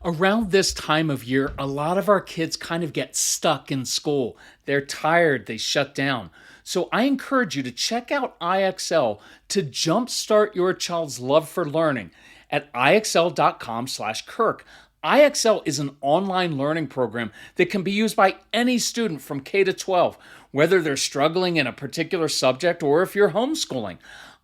Around this time of year, a lot of our kids kind of get stuck in school. They're tired, they shut down. So I encourage you to check out IXL to jumpstart your child's love for learning at ixl.com/Kirk. IXL is an online learning program that can be used by any student from K to 12, whether they're struggling in a particular subject or if you're homeschooling.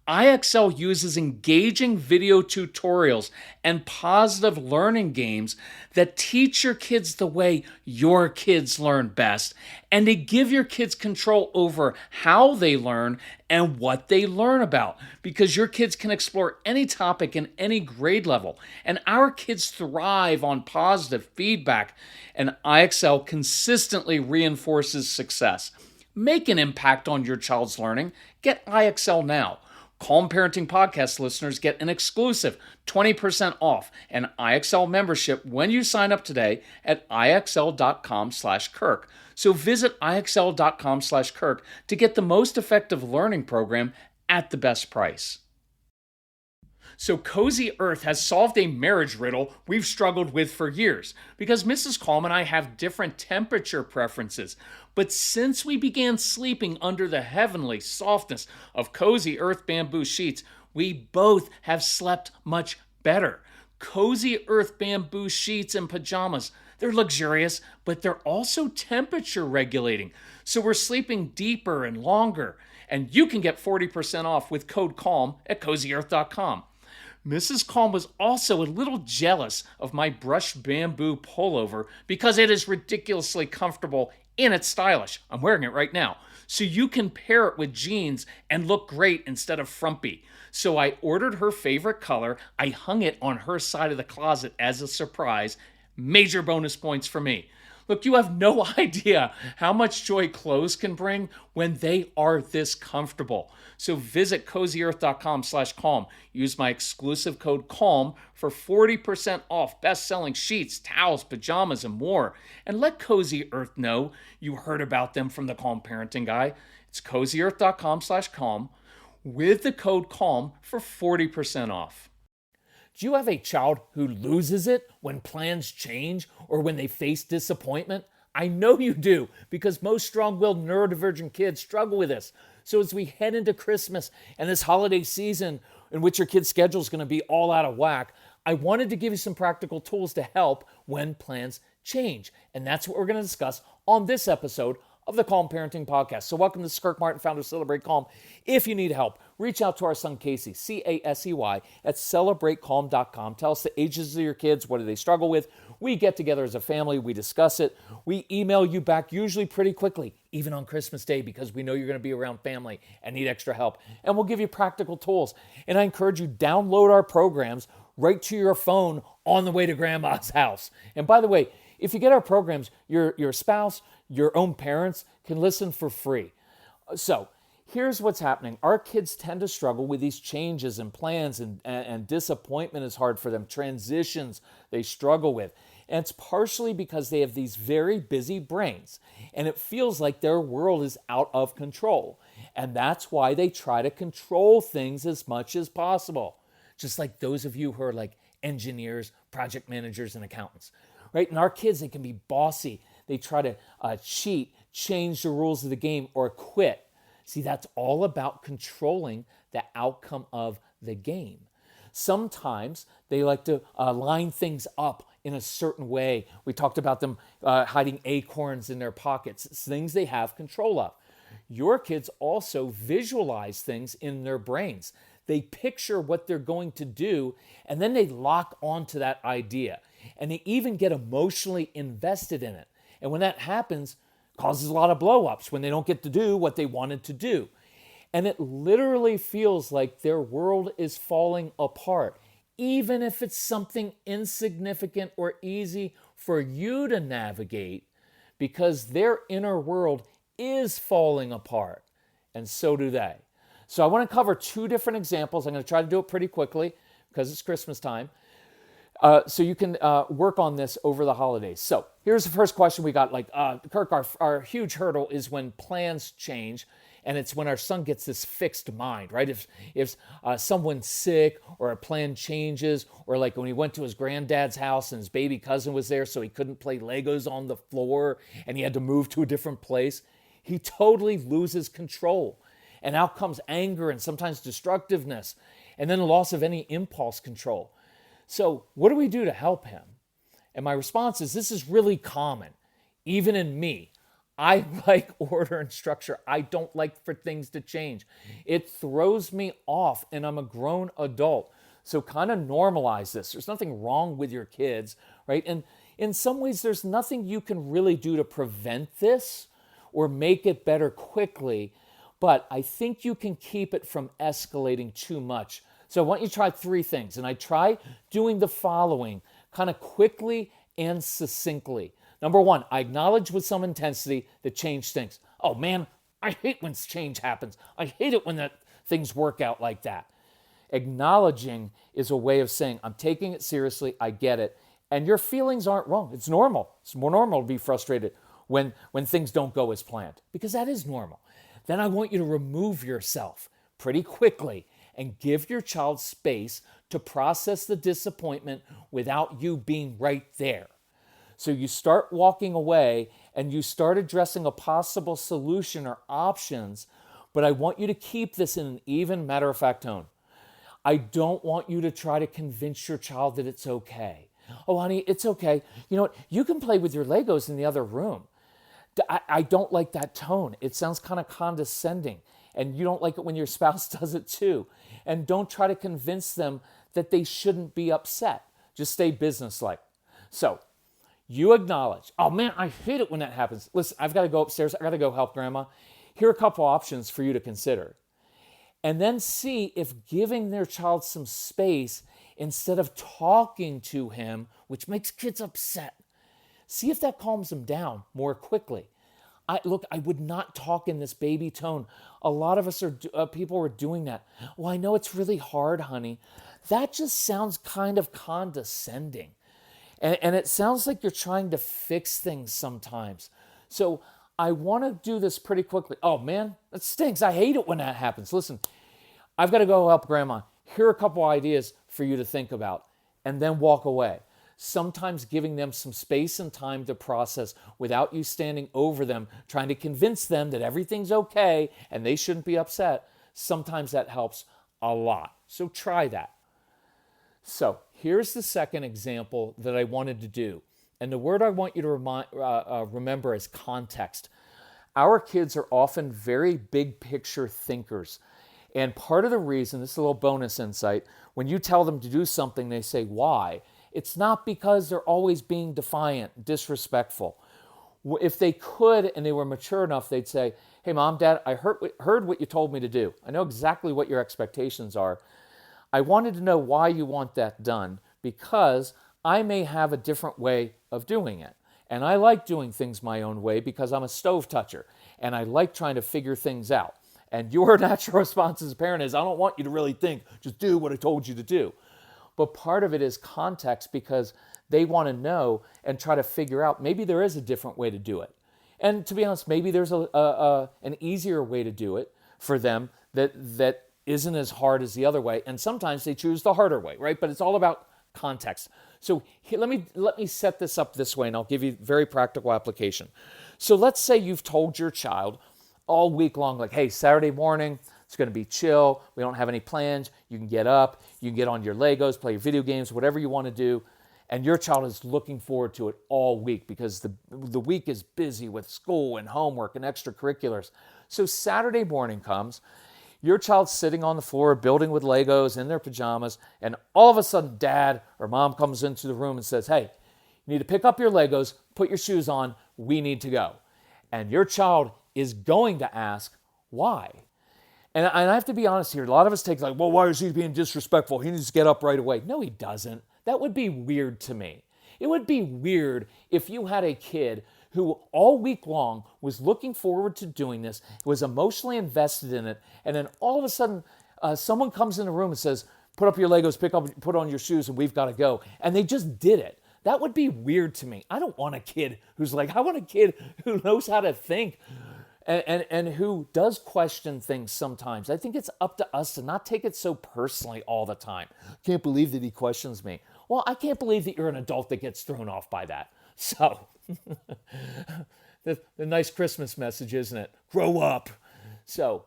IXL uses engaging video tutorials and positive learning games that teach your kids the way your kids learn best and to give your kids control over how they learn and what they learn about, because your kids can explore any topic in any grade level. And our kids thrive on positive feedback, and IXL consistently reinforces success. Make an impact on your child's learning. Get IXL now. Calm Parenting Podcast listeners get an exclusive 20% off an IXL membership when you sign up today at ixl.com/Kirk. So visit ixl.com/Kirk to get the most effective learning program at the best price. So Cozy Earth has solved a marriage riddle we've struggled with for years, because Mrs. Calm and I have different temperature preferences. But since we began sleeping under the heavenly softness of Cozy Earth bamboo sheets, we both have slept much better. Cozy Earth bamboo sheets and pajamas, they're luxurious, but they're also temperature regulating. So we're sleeping deeper and longer. And you can get 40% off with code CALM at cozyearth.com. Mrs. Calm was also a little jealous of my brushed bamboo pullover because it is ridiculously comfortable and it's stylish. I'm wearing it right now. So you can pair it with jeans and look great instead of frumpy. So I ordered her favorite color. I hung it on her side of the closet as a surprise. Major bonus points for me. Look, you have no idea how much joy clothes can bring when they are this comfortable. So visit cozyearth.com/calm. Use my exclusive code CALM for 40% off best-selling sheets, towels, pajamas, and more. And let Cozy Earth know you heard about them from the Calm Parenting Guy. It's cozyearth.com/calm with the code CALM for 40% off. Do you have a child who loses it when plans change or when they face disappointment? I know you do, because most strong-willed neurodivergent kids struggle with this. So as we head into Christmas and this holiday season in which your kid's schedule is going to be all out of whack, I wanted to give you some practical tools to help when plans change. And that's what we're going to discuss on this episode of the Calm Parenting Podcast. So welcome to Kirk Martin, founder of Celebrate Calm. If you need help, reach out to our son Casey, Casey, at celebratecalm.com. Tell us the ages of your kids, what do they struggle with. We get together as a family, we discuss it. We email you back usually pretty quickly, even on Christmas Day, because we know you're going to be around family and need extra help. And we'll give you practical tools. And I encourage you, download our programs right to your phone on the way to grandma's house. And by the way, if you get our programs, your spouse, your own parents can listen for free. So here's what's happening. Our kids tend to struggle with these changes and plans, and disappointment is hard for them. Transitions they struggle with. And it's partially because they have these very busy brains, and it feels like their world is out of control. And that's why they try to control things as much as possible. Just like those of you who are like engineers, project managers, and accountants, right? And our kids, they can be bossy. They try to cheat, change the rules of the game, or quit. See, that's all about controlling the outcome of the game. Sometimes they like to line things up in a certain way. We talked about them hiding acorns in their pockets. It's things they have control of. Your kids also visualize things in their brains. They picture what they're going to do, and then they lock onto that idea. And they even get emotionally invested in it. And when that happens, it causes a lot of blow-ups when they don't get to do what they wanted to do. And it literally feels like their world is falling apart, even if it's something insignificant or easy for you to navigate, because their inner world is falling apart, and so do they. So I want to cover two different examples. I'm going to try to do it pretty quickly because it's Christmas time. So you can work on this over the holidays. So here's the first question we got. Kirk, our huge hurdle is when plans change. And it's when our son gets this fixed mind, right? If someone's sick or a plan changes, or like when he went to his granddad's house and his baby cousin was there, so he couldn't play Legos on the floor and he had to move to a different place, he totally loses control. And out comes anger and sometimes destructiveness, and then a loss of any impulse control. So what do we do to help him? And my response is, this is really common, even in me. I like order and structure. I don't like for things to change. It throws me off, and I'm a grown adult. So kind of normalize this. There's nothing wrong with your kids, right? And in some ways, there's nothing you can really do to prevent this or make it better quickly, but I think you can keep it from escalating too much. So I want you to try 3 things, and I try doing the following kind of quickly and succinctly. Number 1, I acknowledge with some intensity that change stinks. Oh man, I hate when change happens. I hate it when things work out like that. Acknowledging is a way of saying, I'm taking it seriously, I get it, and your feelings aren't wrong. It's normal. It's more normal to be frustrated when things don't go as planned, because that is normal. Then I want you to remove yourself pretty quickly and give your child space to process the disappointment without you being right there. So you start walking away and you start addressing a possible solution or options, but I want you to keep this in an even, matter-of-fact tone. I don't want you to try to convince your child that it's okay. Oh, honey, it's okay. You know what? You can play with your Legos in the other room. I don't like that tone. It sounds kind of condescending, and you don't like it when your spouse does it too. And don't try to convince them that they shouldn't be upset. Just stay businesslike. So you acknowledge, oh man, I hate it when that happens. Listen, I've got to go upstairs. I got to go help grandma. Here are a couple options for you to consider. And then see if giving their child some space instead of talking to him, which makes kids upset, see if that calms them down more quickly. I would not talk in this baby tone. A lot of us people are doing that. Well, I know it's really hard, honey. That just sounds kind of condescending. And it sounds like you're trying to fix things sometimes. So I want to do this pretty quickly. Oh man, that stinks. I hate it when that happens. Listen, I've got to go help grandma. Here are a couple ideas for you to think about, and then walk away. Sometimes giving them some space and time to process without you standing over them, trying to convince them that everything's okay and they shouldn't be upset. Sometimes that helps a lot. So try that. So here's the second example that I wanted to do. And the word I want you to remember is context. Our kids are often very big picture thinkers. And part of the reason, this is a little bonus insight, when you tell them to do something, they say, why? It's not because they're always being defiant, disrespectful. If they could and they were mature enough, they'd say, hey, Mom, Dad, I heard what you told me to do. I know exactly what your expectations are. I wanted to know why you want that done, because I may have a different way of doing it. And I like doing things my own way because I'm a stove toucher, and I like trying to figure things out. And your natural response as a parent is, I don't want you to really think, just do what I told you to do. But part of it is context, because they want to know and try to figure out, maybe there is a different way to do it. And to be honest, maybe there's an easier way to do it for them that isn't as hard as the other way. And sometimes they choose the harder way, right? But it's all about context. So here, let me set this up this way, and I'll give you a very practical application. So let's say you've told your child all week long, like, hey, Saturday morning, it's going to be chill. We don't have any plans. You can get up. You can get on your Legos, play your video games, whatever you want to do. And your child is looking forward to it all week because the week is busy with school and homework and extracurriculars. So Saturday morning comes, your child's sitting on the floor building with Legos in their pajamas, and all of a sudden Dad or Mom comes into the room and says, hey, you need to pick up your Legos, put your shoes on, we need to go. And your child is going to ask, why? And I have to be honest here, a lot of us take like, well, why is he being disrespectful? He needs to get up right away. No, he doesn't. That would be weird to me. It would be weird if you had a kid who all week long was looking forward to doing this, was emotionally invested in it, and then all of a sudden someone comes in the room and says, put up your Legos, put on your shoes, and we've got to go. And they just did it. That would be weird to me. I don't want a kid who's like, I want a kid who knows how to think and who does question things sometimes. I think it's up to us to not take it so personally all the time. Can't believe that he questions me. Well, I can't believe that you're an adult that gets thrown off by that. So, the nice Christmas message, isn't it? Grow up. So,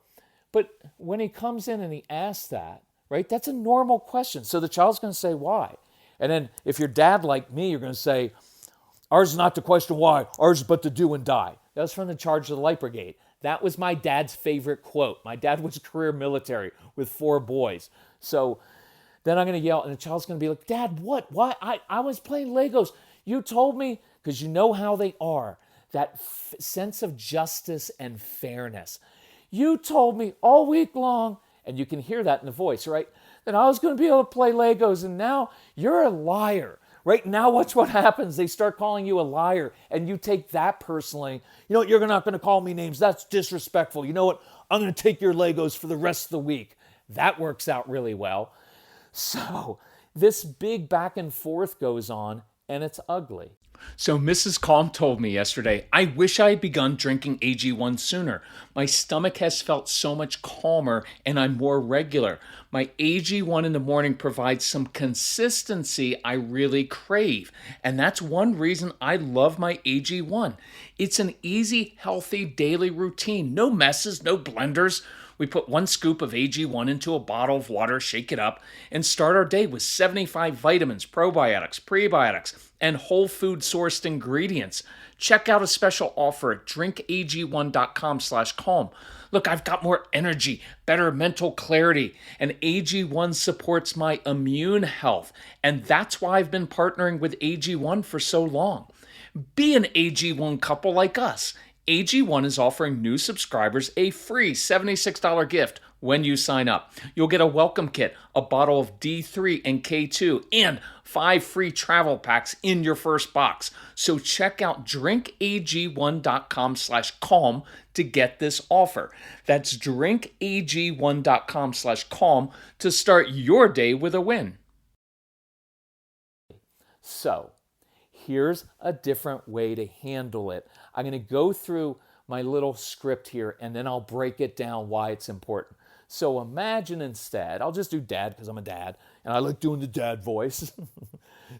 but when he comes in and he asks that, right, that's a normal question. So the child's going to say, why? And then if you're dad like me, you're going to say, ours is not to question why, ours is but to do and die. That was from the Charge of the Light Brigade. That was my dad's favorite quote. My dad was career military with 4 boys. So then I'm going to yell, and the child's going to be like, Dad, what? Why? I was playing Legos. You told me, because you know how they are, that sense of justice and fairness. You told me all week long, and you can hear that in the voice, right? That I was going to be able to play Legos, and now you're a liar. Right now, watch what happens. They start calling you a liar, and you take that personally. You know what? You're not going to call me names. That's disrespectful. You know what? I'm going to take your Legos for the rest of the week. That works out really well. So this big back and forth goes on, and it's ugly. So Mrs. Calm told me yesterday, I wish I had begun drinking AG1 sooner. My stomach has felt so much calmer and I'm more regular. My AG1 in the morning provides some consistency I really crave. And that's one reason I love my AG1. It's an easy, healthy daily routine. No messes, no blenders. We put 1 scoop of AG1 into a bottle of water, shake it up, and start our day with 75 vitamins, probiotics, prebiotics, and whole food sourced ingredients. Check out a special offer at drinkag1.com/calm. Look, I've got more energy, better mental clarity, and AG1 supports my immune health. And that's why I've been partnering with AG1 for so long. Be an AG1 couple like us. AG1 is offering new subscribers a free $76 gift when you sign up. You'll get a welcome kit, a bottle of D3 and K2, and 5 free travel packs in your first box. So check out drinkag1.com/calm to get this offer. That's drinkag1.com/calm to start your day with a win. So, here's a different way to handle it. I'm going to go through my little script here and then I'll break it down why it's important. So imagine instead, I'll just do dad because I'm a dad and I like doing the dad voice.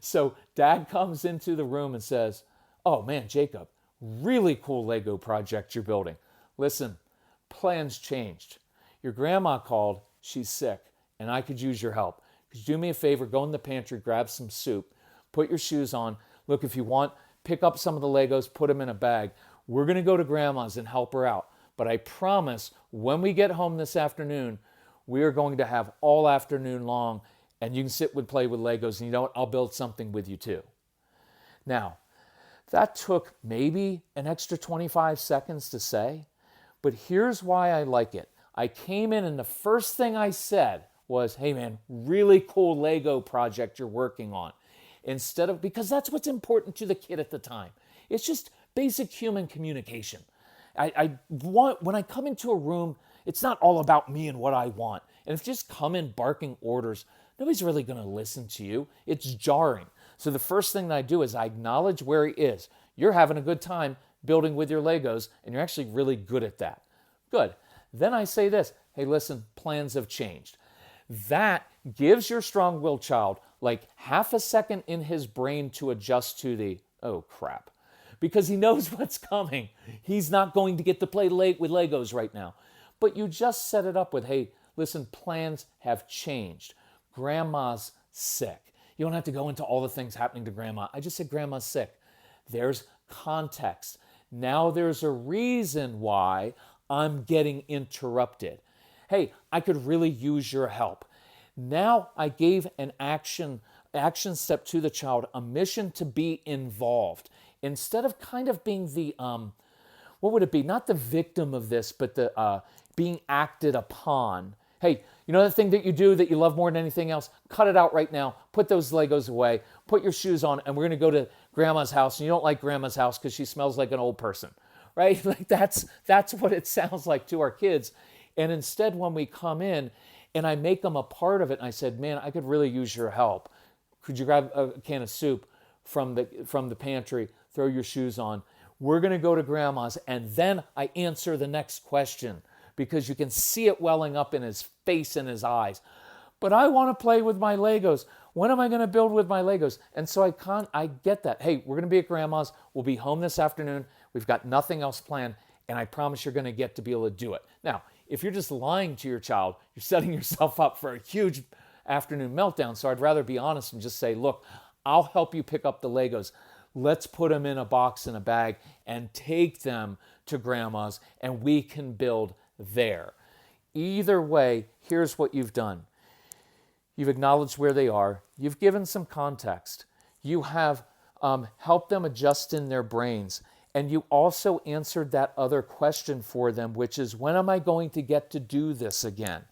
So dad comes into the room and says, oh man, Jacob, really cool Lego project you're building. Listen, plans changed. Your grandma called, she's sick, and I could use your help. Could you do me a favor, go in the pantry, grab some soup, put your shoes on. Look, if you want, pick up some of the Legos, put them in a bag. We're going to go to grandma's and help her out. But I promise when we get home this afternoon, we are going to have all afternoon long and you can sit and play with Legos. And you know what? I'll build something with you too. Now, that took maybe an extra 25 seconds to say, but here's why I like it. I came in and the first thing I said was, hey man, really cool Lego project you're working on. Because that's what's important to the kid at the time. It's just basic human communication. I want, when I come into a room, it's not all about me and what I want. And if you just come in barking orders, nobody's really going to listen to you. It's jarring. So the first thing that I do is I acknowledge where he is. You're having a good time building with your Legos, and you're actually really good at that. Good. Then I say this, hey, listen, plans have changed. That gives your strong-willed child like half a second in his brain to adjust to the, oh crap, because he knows what's coming. He's not going to get to play late with Legos right now. But you just set it up with, hey, listen, plans have changed. Grandma's sick. You don't have to go into all the things happening to grandma. I just said grandma's sick. There's context. Now there's a reason why I'm getting interrupted. Hey, I could really use your help. Now I gave an action step to the child, a mission to be involved. Instead of kind of being the, what would it be? Not the victim of this, but the being acted upon. Hey, you know the thing that you do that you love more than anything else? Cut it out right now. Put those Legos away. Put your shoes on, and we're going to go to grandma's house. And you don't like grandma's house because she smells like an old person, right? Like that's what it sounds like to our kids. And instead, when we come in, and I make them a part of it, and I said, man, I could really use your help. Could you grab a can of soup from the pantry, throw your shoes on? We're going to go to grandma's, and then I answer the next question because you can see it welling up in his face and his eyes. But I want to play with my Legos. When am I going to build with my Legos? And so I get that. Hey, we're going to be at grandma's. We'll be home this afternoon. We've got nothing else planned, and I promise you're going to get to be able to do it. Now, if you're just lying to your child, you're setting yourself up for a huge afternoon meltdown. So I'd rather be honest and just say, look, I'll help you pick up the Legos. Let's put them in a box in a bag and take them to grandma's, and we can build there. Either way, here's what you've done. You've acknowledged where they are. You've given some context. You have helped them adjust in their brains. And you also answered that other question for them, which is, when am I going to get to do this again?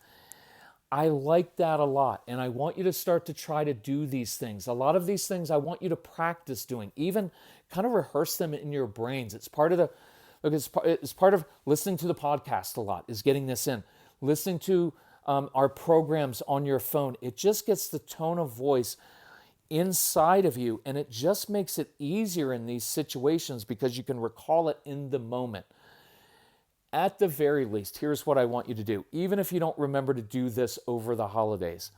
I like that a lot. And I want you to start to try to do these things. A lot of these things I want you to practice doing. Even kind of rehearse them in your brains. It's part of it's part of listening to the podcast a lot, is getting this in. Listening to our programs on your phone. It just gets the tone of voice inside of you, and it just makes it easier in these situations because you can recall it in the moment. At the very least, here's what I want you to do, even if you don't remember to do this over the holidays.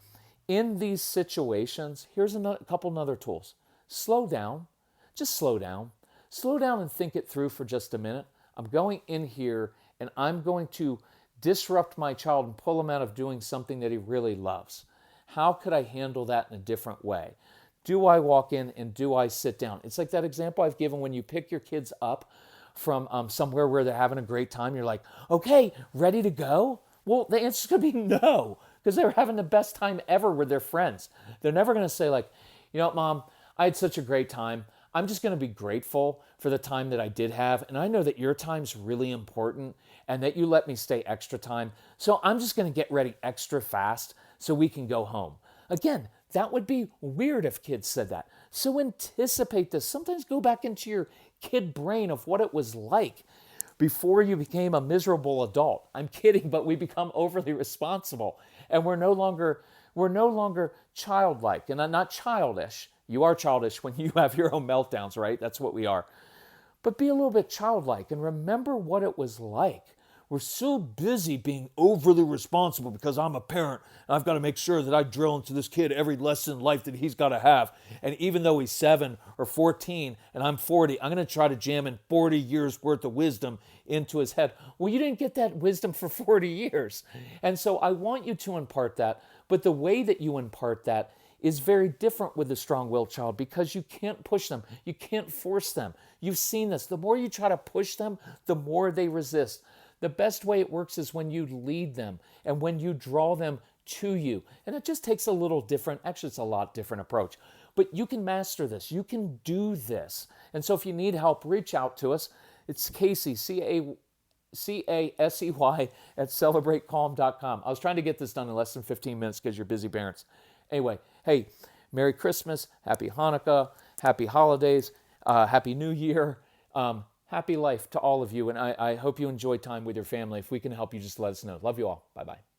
In these situations, here's a couple other tools. Slow down. Just slow down. Slow down and think it through for just a minute. I'm going in here, and I'm going to disrupt my child and pull him out of doing something that he really loves. How could I handle that in a different way? Do I walk in and do I sit down? It's like that example I've given when you pick your kids up from somewhere where they're having a great time. You're like, okay, ready to go? Well, the answer's going to be no, because they're having the best time ever with their friends. They're never going to say like, you know what, Mom, I had such a great time. I'm just going to be grateful for the time that I did have. And I know that your time's really important and that you let me stay extra time. So I'm just going to get ready extra fast so we can go home. Again, that would be weird if kids said that. So anticipate this. Sometimes go back into your kid brain of what it was like before you became a miserable adult. I'm kidding, but we become overly responsible. And we're no longer childlike and not childish. You are childish when you have your own meltdowns, right? That's what we are. But be a little bit childlike and remember what it was like. We're so busy being overly responsible because I'm a parent and I've got to make sure that I drill into this kid every lesson in life that he's got to have. And even though he's 7 or 14 and I'm 40, I'm going to try to jam in 40 years worth of wisdom into his head. Well, you didn't get that wisdom for 40 years. And so I want you to impart that. But the way that you impart that is very different with a strong-willed child because you can't push them. You can't force them. You've seen this. The more you try to push them, the more they resist. The best way it works is when you lead them and when you draw them to you. And it just takes a little different, actually it's a lot different approach. But you can master this. You can do this. And so if you need help, reach out to us. It's Casey, C-A-S-E-Y at celebratecalm.com. I was trying to get this done in less than 15 minutes because you're busy parents. Anyway, hey, Merry Christmas, Happy Hanukkah, Happy Holidays, Happy New Year. Happy life to all of you, and I hope you enjoy time with your family. If we can help you, just let us know. Love you all. Bye-bye.